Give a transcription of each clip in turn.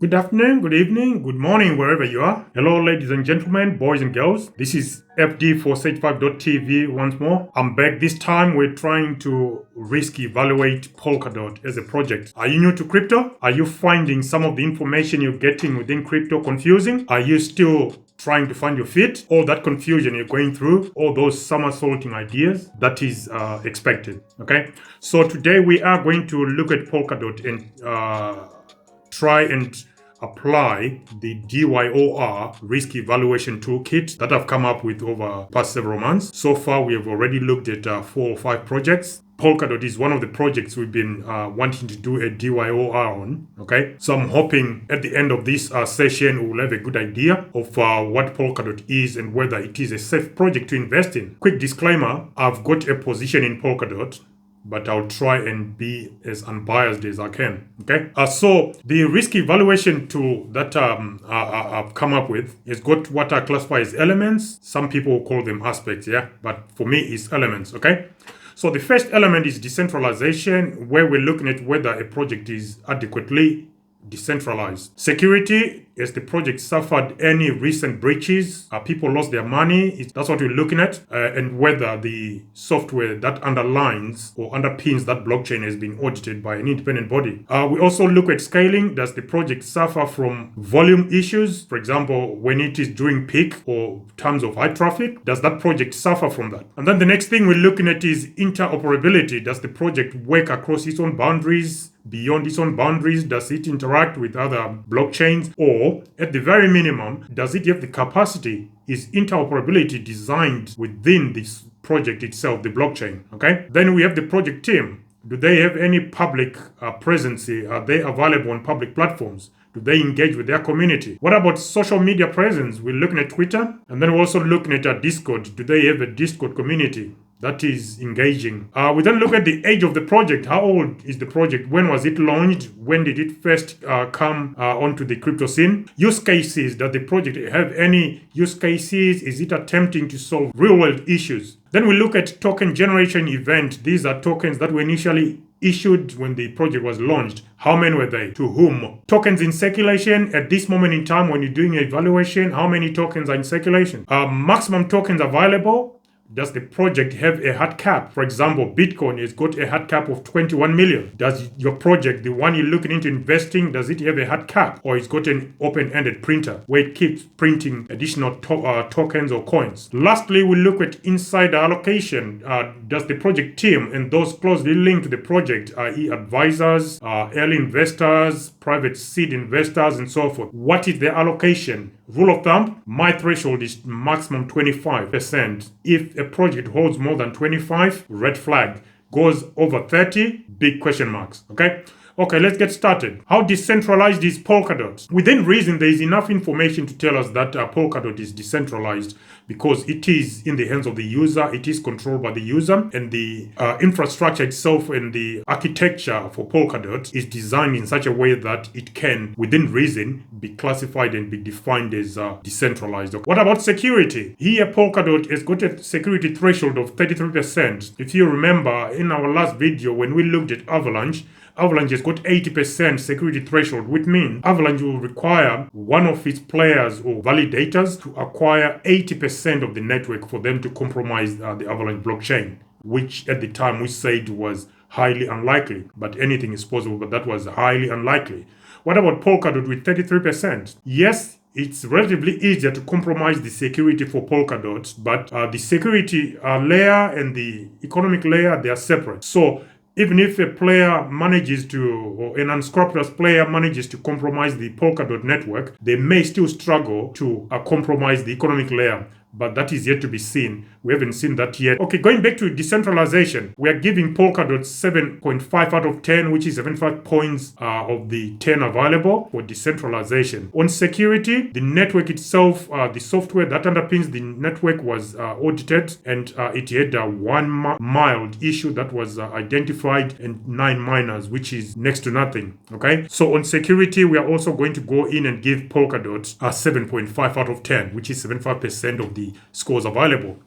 Good afternoon, good evening, good morning, wherever you are. Hello, ladies and gentlemen, boys and girls. This is FD for Sage5.tv once more. I'm back. This time we're trying to risk evaluate Polkadot as a project. Are you new to crypto? Are you finding some of the information you're getting within crypto confusing? Are you still trying to find your feet? All that confusion you're going through, all those somersaulting ideas, that is expected. Okay, so today we are going to look at Polkadot and try and apply the DYOR Risk Evaluation Toolkit that I've come up with over past several months. So far, we have already looked at 4 or 5 projects. Polkadot is one of the projects we've been wanting to do a DYOR on. Okay, so I'm hoping at the end of this session we'll have a good idea of what Polkadot is and whether it is a safe project to invest in. Quick disclaimer: I've got a position in Polkadot, but I'll try and be as unbiased as I can. Okay. So the risk evaluation tool that I've come up with has got what I classify as elements. Some people call them aspects, yeah, but for me it's elements. Okay. So the first element is decentralization, where we're looking at whether a project is adequately decentralized. Security, as the project suffered any recent breaches, people lost their money. That's what we're looking at, and whether the software that underlines or underpins that blockchain has been audited by an independent body. We also look at scaling. Does the project suffer from volume issues? For example, when it is during peak or terms of high traffic, does that project suffer from that? And then the next thing we're looking at is interoperability. Does the project work across its own boundaries? Beyond its own boundaries, does it interact with other blockchains? Or, at the very minimum, does it have the capacity? Is interoperability designed within this project itself, the blockchain? Okay. Then we have the project team. Do they have any public presence? Are they available on public platforms? Do they engage with their community? What about social media presence? We're looking at Twitter, and then we're also looking at Discord. Do they have a Discord community that is engaging? We then look at the age of the project. How old is the project? When was it launched? When did it first come onto the crypto scene? Use cases. Does the project have any use cases? Is it attempting to solve real-world issues? Then we look at token generation event. These are tokens that were initially issued when the project was launched. How many were they? To whom? Tokens in circulation at this moment in time when you're doing an evaluation. How many tokens are in circulation? Maximum tokens available. Does the project have a hard cap? For example, Bitcoin has got a hard cap of 21 million. Does your project, the one you're looking into investing, does it have a hard cap? Or it's got an open-ended printer where it keeps printing additional tokens or coins? Lastly, we look at insider allocation. Does the project team and those closely linked to the project, i.e. advisors, early investors, private seed investors, and so forth, what is their allocation? Rule of thumb, my threshold is maximum 25%. If a project holds more than 25, red flag. Goes over 30, big question marks. Okay, let's get started. How decentralized is Polkadot? Within reason, there is enough information to tell us that Polkadot is decentralized because it is in the hands of the user, it is controlled by the user, and the infrastructure itself and the architecture for Polkadot is designed in such a way that it can, within reason, be classified and be defined as decentralized. What about security? Here, Polkadot has got a security threshold of 33%. If you remember, in our last video, when we looked at Avalanche has got 80% security threshold, which means Avalanche will require one of its players or validators to acquire 80% of the network for them to compromise the Avalanche blockchain, which at the time we said was highly unlikely. But anything is possible, but that was highly unlikely. What about Polkadot with 33%? Yes, it's relatively easier to compromise the security for Polkadot, but the security layer and the economic layer, they are separate. So even if a player manages to, or an unscrupulous player manages to compromise the Polkadot network, they may still struggle to compromise the economic layer. But that is yet to be seen. We haven't seen that yet. Okay, going back to decentralization, we are giving Polkadot 7.5 out of 10, which is 75 points of the 10 available for decentralization. On security, the network itself, the software that underpins the network was audited, and it had one mild issue that was identified and 9 minors, which is next to nothing. Okay, so on security, we are also going to go in and give Polkadot a 7.5 out of 10, which is 75% of the scores available.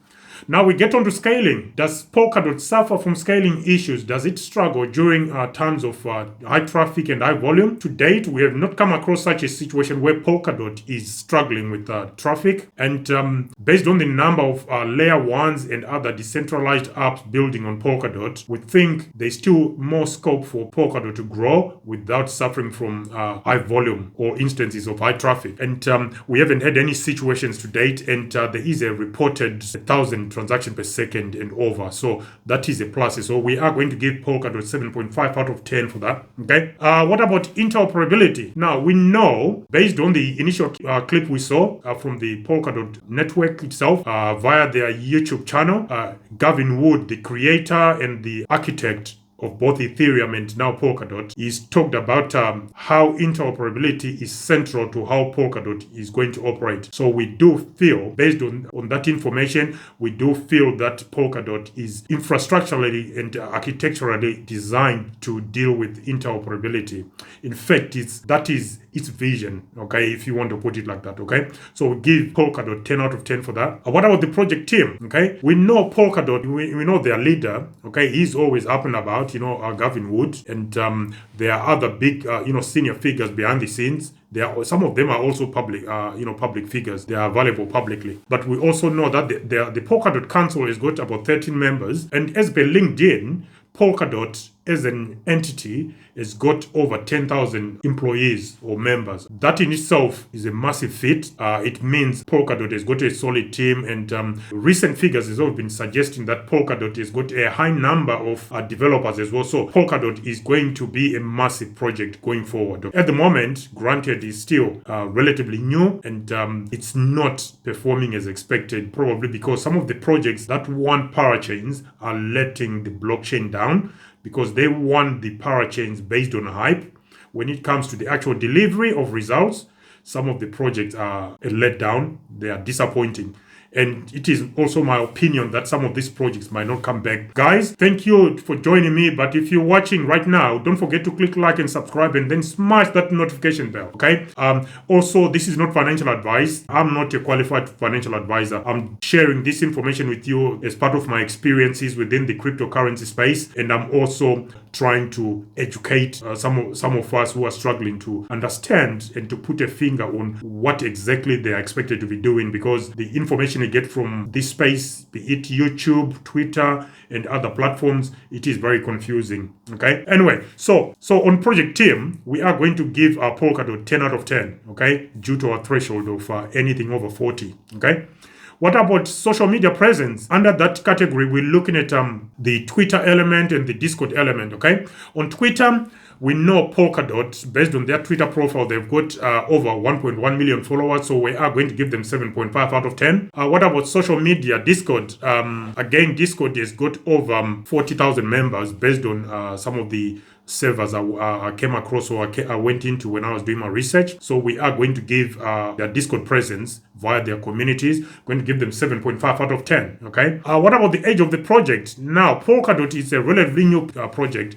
Now we get on to scaling. Does Polkadot suffer from scaling issues? Does it struggle during times of high traffic and high volume? To date, we have not come across such a situation where Polkadot is struggling with traffic. And based on the number of layer 1s and other decentralized apps building on Polkadot, we think there's still more scope for Polkadot to grow without suffering from high volume or instances of high traffic. And we haven't had any situations to date, and there is a reported 1,000 transactions per second and over. So that is a plus. So we are going to give Polkadot 7.5 out of 10 for that. Okay. What about interoperability? Now we know, based on the initial clip we saw from the Polkadot network itself via their YouTube channel, Gavin Wood, the creator and the architect of both Ethereum and now Polkadot, is talked about how interoperability is central to how Polkadot is going to operate. So we do feel, based on that information, we do feel that Polkadot is infrastructurally and architecturally designed to deal with interoperability. In fact, that is its vision, okay, if you want to put it like that, okay? So we give Polkadot 10 out of 10 for that. What about the project team, okay? We know Polkadot, we know their leader, okay? He's always up and about, Gavin Wood, and there are other big, senior figures behind the scenes. Some of them are also public figures. They are available publicly. But we also know that the Polkadot Council has got about 13 members, and as per LinkedIn, Polkadot as an entity has got over 10,000 employees or members. That in itself is a massive feat. It means Polkadot has got a solid team, and recent figures has also been suggesting that Polkadot has got a high number of developers as well. So Polkadot is going to be a massive project going forward. At the moment, granted, it's still relatively new, and it's not performing as expected, probably because some of the projects that want parachains are letting the blockchain down, because they want the parachains based on hype. When it comes to the actual delivery of results, some of the projects are a letdown. They are disappointing. And it is also my opinion that some of these projects might not come back. Guys, thank you for joining me. But if you're watching right now, don't forget to click like and subscribe, and then smash that notification bell, okay? Also, this is not financial advice. I'm not a qualified financial advisor. I'm sharing this information with you as part of my experiences within the cryptocurrency space. And I'm also trying to educate some of us who are struggling to understand and to put a finger on what exactly they are expected to be doing, because the information you get from this space, be it YouTube, Twitter, and other platforms, it is very confusing. Okay. Anyway, so on project team, we are going to give our Polkadot 10 out of 10. Okay, due to our threshold of anything over 40. Okay. What about social media presence? Under that category, we're looking at the Twitter element and the Discord element, okay? On Twitter, we know Polkadot, based on their Twitter profile, they've got over 1.1 million followers, so we are going to give them 7.5 out of 10. What about social media? Discord. Again, Discord has got over 40,000 members based on some of the servers I came across, or I went into when I was doing my research. So we are going to give their Discord presence via their communities, going to give them 7.5 out of 10. Okay. What about the age of the project? Now, Polkadot is a relatively new project.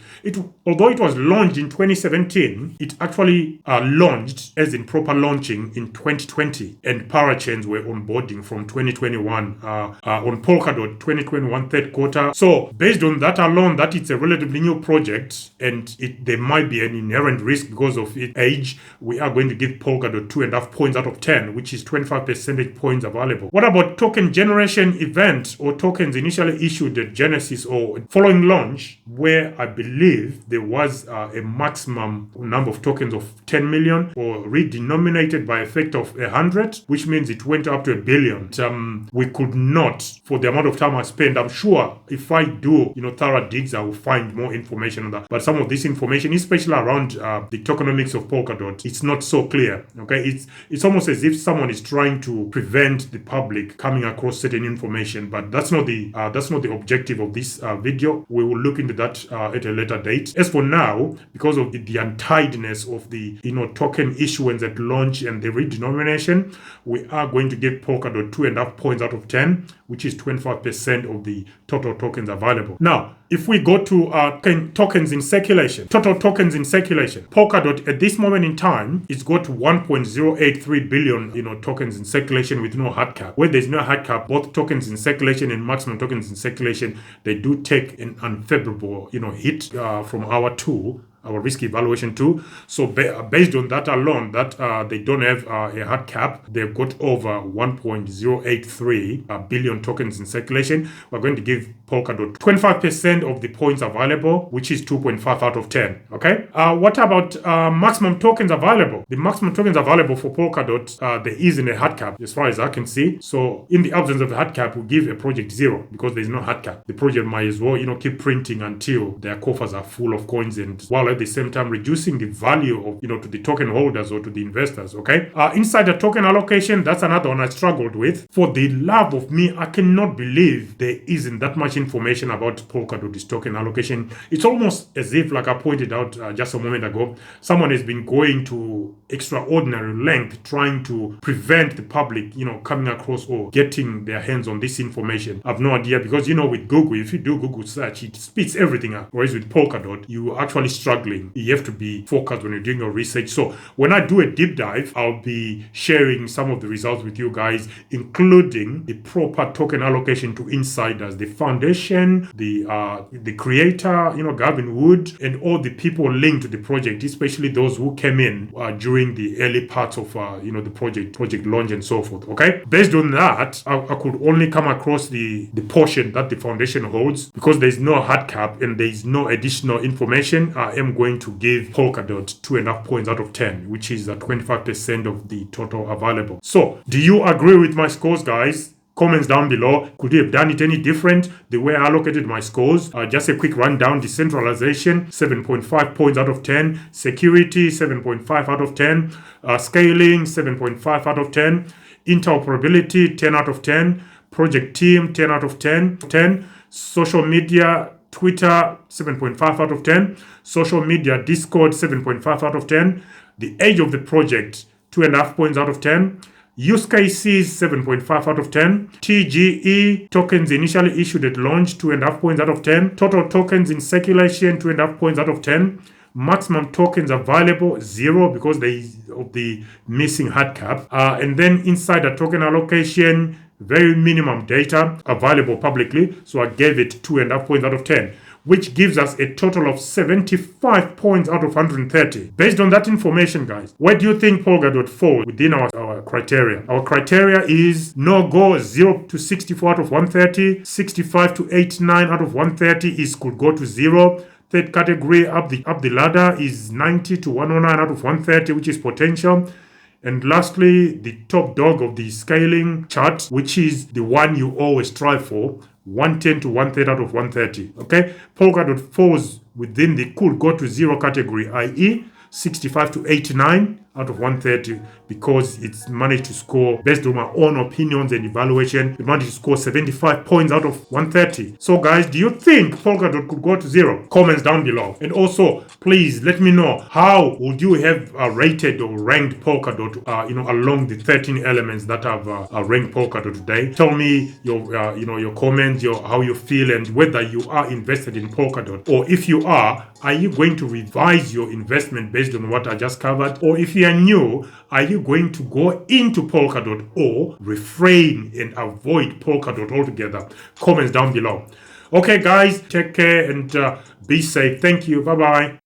Although it was launched in 2017, it actually launched, as in proper launching, in 2020, and parachains were onboarding from 2021 on Polkadot 2021 third quarter. So based on that alone, that it's a relatively new project, and there might be an inherent risk because of its age. We are going to give Polkadot 2.5 points out of 10, which is 25 percentage points available. What about token generation event, or tokens initially issued at Genesis or following launch, where I believe there was a maximum number of tokens of 10 million, or redenominated by effect of 100, which means it went up to 1 billion. We could not, for the amount of time I spent, I'm sure if I do, thorough digs, I will find more information on that. But some of this information, especially around the tokenomics of Polkadot, it's not so clear. Okay, it's almost as if someone is trying to prevent the public coming across certain information, but that's not the objective of this video. We will look into that at a later date. As for now, because of the untidiness of the token issuance at launch and the redenomination, we are going to give Polkadot 2.5 points out of 10, which is 25% of the total tokens available. Now, if we go to tokens in circulation, total tokens in circulation, Polkadot at this moment in time, it's got 1.083 billion, tokens in circulation with no hard cap. Where there's no hard cap, both tokens in circulation and maximum tokens in circulation, they do take an unfavorable, hit from our tool, our risk evaluation tool. So based on that alone, that they don't have a hard cap, they've got over 1.083 billion tokens in circulation. We're going to give Polkadot 25% of the points available, which is 2.5 out of 10. Okay. What about maximum tokens available? The maximum tokens available for Polkadot, there isn't a hard cap as far as I can see. So in the absence of a hard cap, we give a project 0 because there's no hard cap. The project might as well, keep printing until their coffers are full of coins, and while at the same time reducing the value of, to the token holders or to the investors. Okay. Inside the token allocation, that's another one I struggled with. For the love of me, I cannot believe there isn't that much information about Polkadot's token allocation. It's almost as if, like I pointed out just a moment ago, someone has been going to extraordinary length trying to prevent the public, coming across or getting their hands on this information. I've no idea, because, with Google, if you do Google search, it spits everything up. Whereas with Polkadot, you're actually struggling. You have to be focused when you're doing your research. So when I do a deep dive, I'll be sharing some of the results with you guys, including the proper token allocation to insiders, the foundation, the creator, Gavin Wood, and all the people linked to the project, especially those who came in during the early parts of the project launch and so forth. Okay, based on that, I could only come across the portion that the foundation holds. Because there's no hard cap and there's no additional information, I am going to give Polkadot 2.5 points out of 10, which is 25% of the total available. So, do you agree with my scores, guys? Comments down below. Could you have done it any different? The way I allocated my scores. Just a quick rundown. Decentralization, 7.5 points out of 10. Security, 7.5 out of 10. Scaling, 7.5 out of 10. Interoperability, 10 out of 10. Project team, 10 out of 10. Social media, Twitter, 7.5 out of 10. Social media, Discord, 7.5 out of 10. The age of the project, 2.5 points out of 10. Use cases, 7.5 out of 10. TGE, tokens initially issued at launch, 2.5 points out of 10. Total tokens in circulation, 2.5 points out of 10. Maximum tokens available, 0, because there is of the missing hard cap. And then inside the token allocation, very minimum data available publicly. So I gave it 2.5 points out of 10, which gives us a total of 75 points out of 130. Based on that information, guys, where do you think Polkadot falls within our criteria? Our criteria is no-go 0 to 64 out of 130, 65 to 89 out of 130 is could go to 0. Third category up the ladder is 90 to 109 out of 130, which is potential. And lastly, the top dog of the scaling chart, which is the one you always strive for, 110 to 130 out of 130. Okay, Polkadot falls within the could go to 0 category, i.e. 65 to 89 out of 130, because it's managed to score, based on my own opinions and evaluation, it managed to score 75 points out of 130. So guys, do you think Polkadot could go to 0? Comments down below. And also, please let me know, how would you have rated or ranked Polkadot, along the 13 elements that have ranked Polkadot today? Tell me your comments, how you feel, and whether you are invested in Polkadot, or if you are you going to revise your investment based on what I just covered? Or if you are new, are you going to go into Polkadot or refrain and avoid Polkadot altogether? Comments down below. Okay, guys, take care and be safe. Thank you. Bye-bye.